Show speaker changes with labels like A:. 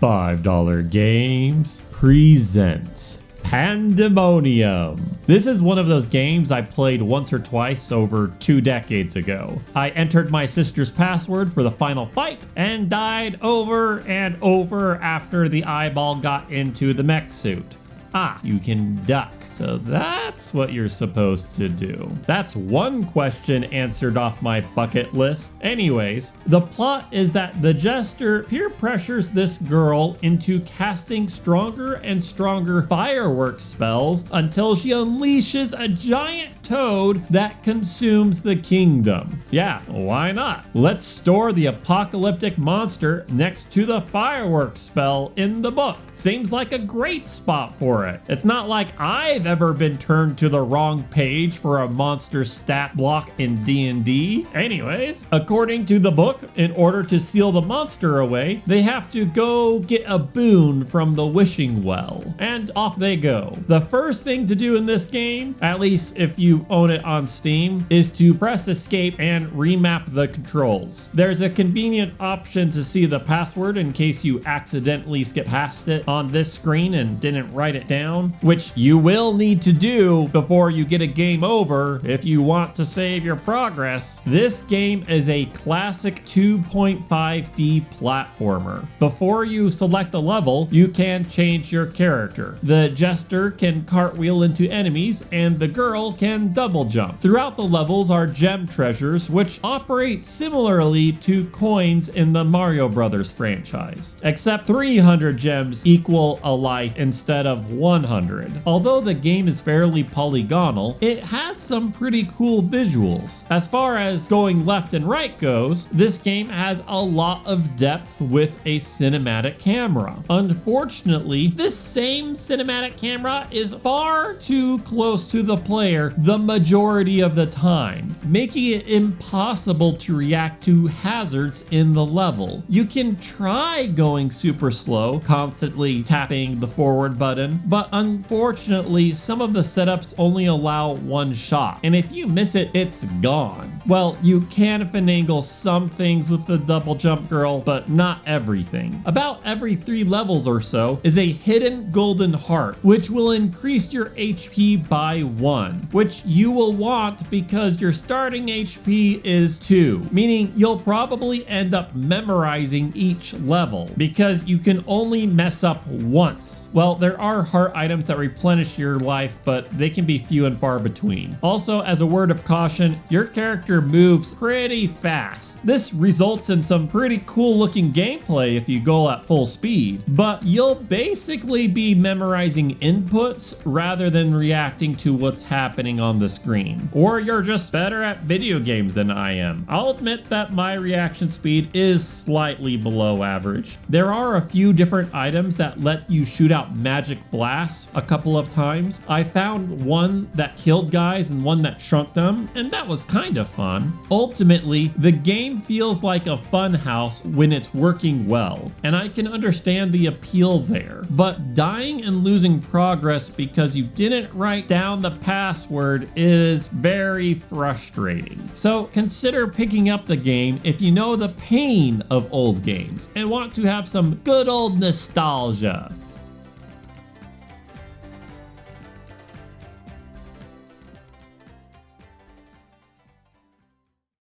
A: $5 Games presents Pandemonium. This is one of those games I played once or twice over 2 decades ago. I entered my sister's password for the final fight and died over and over after the eyeball got into the mech suit. Ah, you can duck. So that's what you're supposed to do. That's one question answered off my bucket list. Anyways, the plot is that the jester peer pressures this girl into casting stronger and stronger fireworks spells until she unleashes a giant toad that consumes the kingdom. Yeah, why not? Let's store the apocalyptic monster next to the fireworks spell in the book. Seems like a great spot for it. It's not like I've ever been turned to the wrong page for a monster stat block in D&D. Anyways, according to the book, in order to seal the monster away, they have to go get a boon from the wishing well. And off they go. The first thing to do in this game, at least if you own it on Steam, is to press escape and remap the controls. There's a convenient option to see the password in case you accidentally skip past it on this screen and didn't write it down, which you will need to do before you get a game over if you want to save your progress. This game is a classic 2.5D platformer. Before you select a level, you can change your character. The jester can cartwheel into enemies and the girl can double jump. Throughout the levels are gem treasures, which operate similarly to coins in the Mario Brothers franchise, except 300 gems equal a life instead of 100. Although the game is fairly polygonal, it has some pretty cool visuals. As far as going left and right goes, this game has a lot of depth with a cinematic camera. Unfortunately, this same cinematic camera is far too close to the player the majority of the time, making it impossible to react to hazards in the level. You can try going super slow, constantly tapping the forward button, but unfortunately, some of the setups only allow one shot, and if you miss it, it's gone. Well, you can finagle some things with the double jump girl, but not everything. About every 3 levels or so is a hidden golden heart, which will increase your HP by 1, which you will want because your starting HP is 2, meaning you'll probably end up memorizing each level because you can only mess up once. Well, there are heart items that replenish your life, but they can be few and far between. Also, as a word of caution, your character moves pretty fast. This results in some pretty cool looking gameplay if you go at full speed, but you'll basically be memorizing inputs rather than reacting to what's happening on the screen. Or you're just better at video games than I am. I'll admit that my reaction speed is slightly below average. There are a few different items that let you shoot out magic blasts a couple of times. I found one that killed guys and one that shrunk them, and that was kind of fun. Ultimately, the game feels like a fun house when it's working well, and I can understand the appeal there. But dying and losing progress because you didn't write down the password is very frustrating. So consider picking up the game if you know the pain of old games and want to have some good old nostalgia.